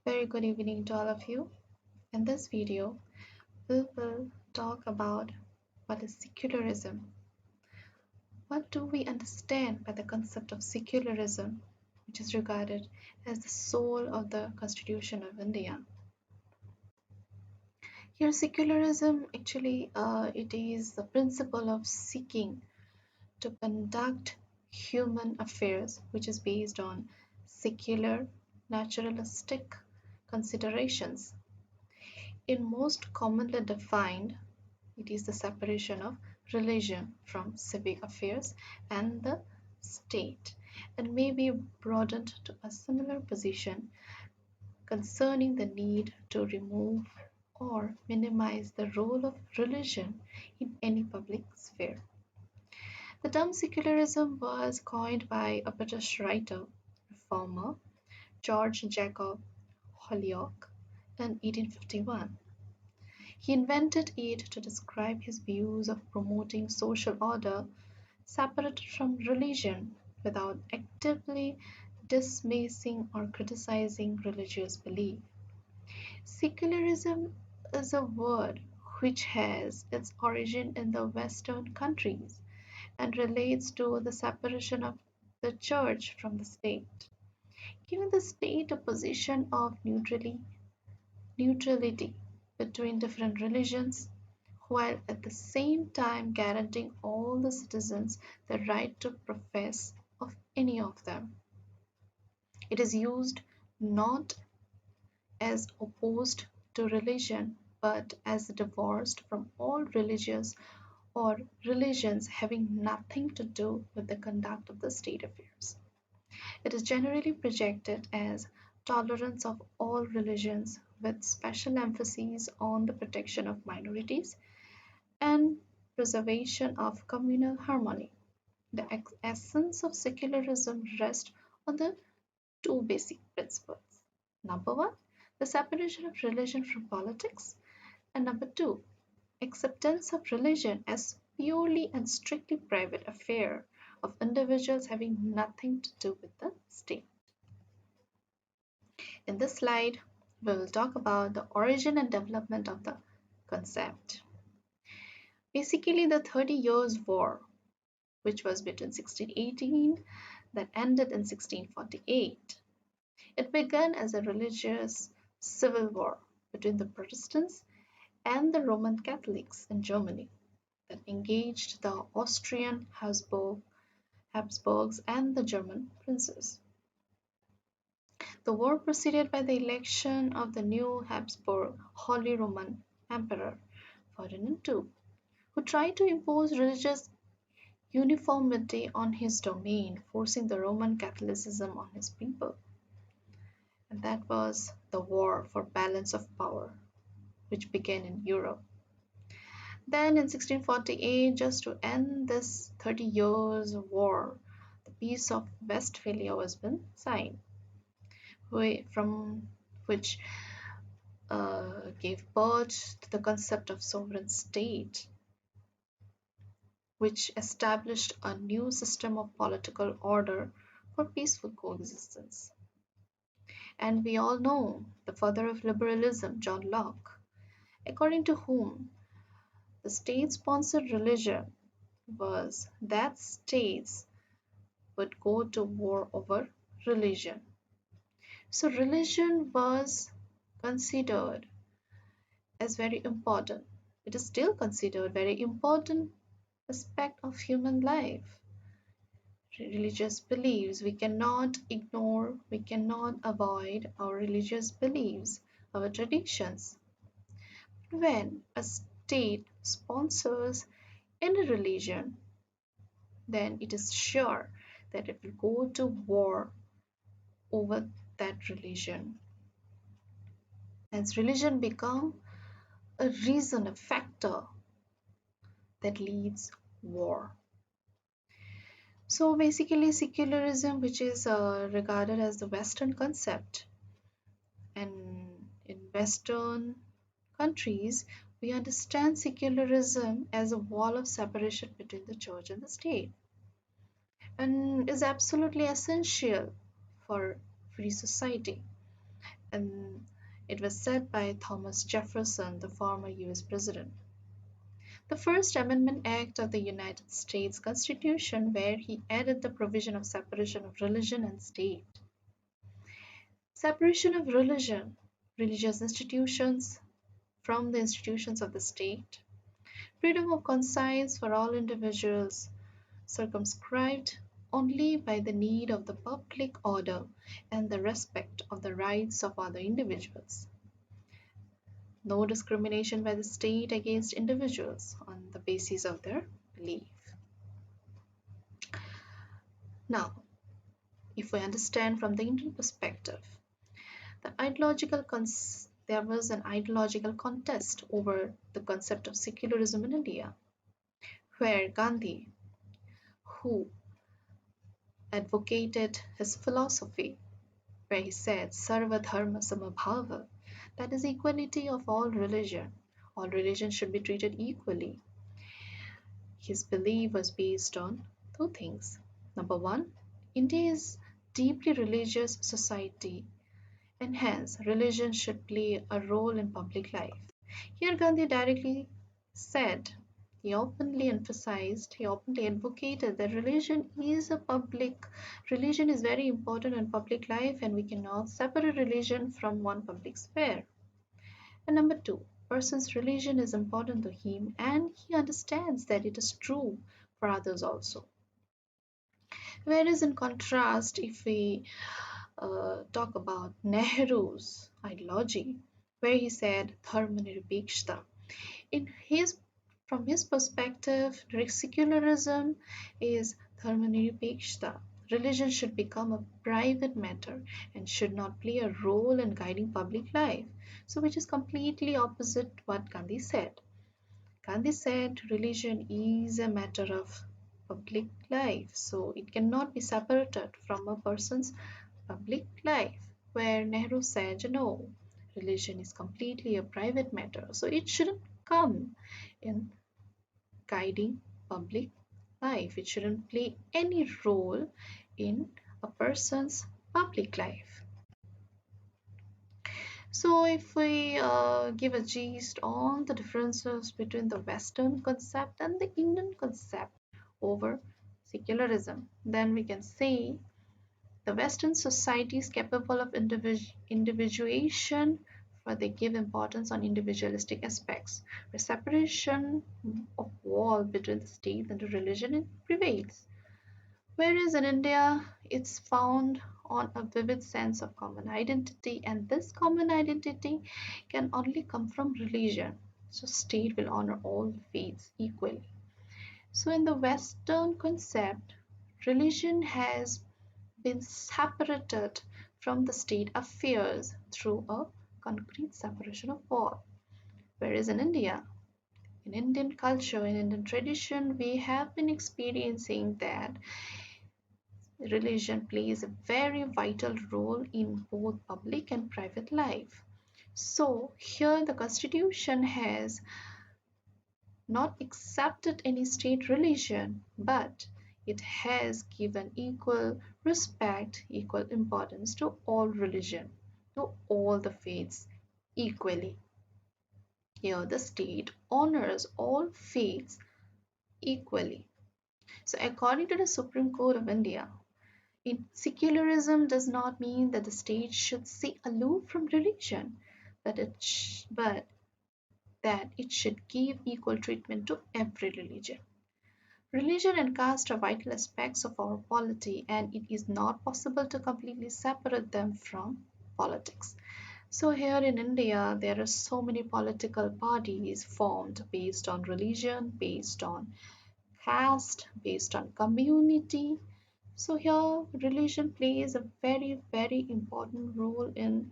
Very good evening to all of you. In this video, we will talk about what is secularism. What do we understand by the concept of secularism, which is regarded as the soul of the Constitution of India? Here, secularism actually it is the principle of seeking to conduct human affairs, which is based on secular, naturalistic considerations. In most commonly defined, it is the separation of religion from civic affairs and the state, and may be broadened to a similar position concerning the need to remove or minimize the role of religion in any public sphere. The term secularism was coined by a British writer, reformer George Jacob Holyoake in 1851. He invented it to describe his views of promoting social order separated from religion without actively dismissing or criticizing religious belief. Secularism is a word which has its origin in the Western countries and relates to the separation of the church from the state, giving the state a position of neutrality between different religions, while at the same time guaranteeing all the citizens the right to profess of any of them. It is used not as opposed to religion but as divorced from all religious or religions having nothing to do with the conduct of the state affairs. It is generally projected as tolerance of all religions with special emphasis on the protection of minorities and preservation of communal harmony. The essence of secularism rests on the two basic principles. Number one, the separation of religion from politics, and number two, acceptance of religion as purely and strictly private affair of individuals having nothing to do with the state. In this slide, we will talk about the origin and development of the concept. Basically, the 30 Years' War, which was between 1618 that ended in 1648. It began as a religious civil war between the Protestants and the Roman Catholics in Germany that engaged the Austrian Habsburgs and the German princes. The war preceded by the election of the new Habsburg Holy Roman Emperor Ferdinand II, who tried to impose religious uniformity on his domain, forcing the Roman Catholicism on his people. And that was the war for balance of power, which began in Europe. Then in 1648, just to end this 30 years war, the Peace of Westphalia was been signed, from which gave birth to the concept of sovereign state, which established a new system of political order for peaceful coexistence. And we all know the father of liberalism, John Locke, according to whom the state sponsored religion was that states would go to war over religion. So, religion was considered as very important. It is still considered very important aspect of human life. Religious beliefs, we cannot ignore, we cannot avoid our religious beliefs, our traditions. When a state sponsors any religion, then it is sure that it will go to war over that religion. As religion become a reason, a factor that leads war. So basically, secularism, which is regarded as the Western concept, and in Western countries, we understand secularism as a wall of separation between the church and the state, and is absolutely essential for free society, and it was said by Thomas Jefferson, the former US president. The First Amendment Act of the United States Constitution, where he added the provision of separation of religion and state. Separation of religion, religious institutions from the institutions of the state. Freedom of conscience for all individuals, circumscribed only by the need of the public order and the respect of the rights of other individuals. No discrimination by the state against individuals on the basis of their belief. Now, if we understand from the Indian perspective, there was an ideological contest over the concept of secularism in India, where Gandhi, who advocated his philosophy, where he said Sarva Dharma Samabhava, that is equality of all religion. All religion should be treated equally. His belief was based on two things. Number one, India is deeply religious society and hence religion should play a role in public life. Here Gandhi directly said, he openly advocated that religion is very important in public life and we cannot separate religion from one public sphere. And number two, person's religion is important to him and he understands that it is true for others also. Whereas in contrast, if we talk about Nehru's ideology, where he said Dharma Nirpekshta. In his, from his perspective, secularism is Dharma Nirpekshta. Religion should become a private matter and should not play a role in guiding public life. So, which is completely opposite what Gandhi said. Gandhi said religion is a matter of public life, so it cannot be separated from a person's public life, where Nehru said, no, religion is completely a private matter, so it shouldn't come in guiding public life. It shouldn't play any role in a person's public life. So, if we give a gist on the differences between the Western concept and the Indian concept over secularism, then we can say the Western society is capable of individuation, but they give importance on individualistic aspects, where separation of wall between the state and the religion prevails. Whereas in India, it's found on a vivid sense of common identity, and this common identity can only come from religion. So, state will honor all faiths equally. So, in the Western concept, religion has been separated from the state affairs through a concrete separation of wall. Whereas in India, in Indian culture, in Indian tradition, we have been experiencing that religion plays a very vital role in both public and private life. So, here the constitution has not accepted any state religion, but it has given equal respect, equal importance to all religion, to all the faiths equally. Here, the state honors all faiths equally. So, according to the Supreme Court of India, secularism does not mean that the state should stay aloof from religion, but that it should give equal treatment to every religion. Religion and caste are vital aspects of our polity, and it is not possible to completely separate them from politics. So, here in India, there are so many political parties formed based on religion, based on caste, based on community. So, here religion plays a very, very important role in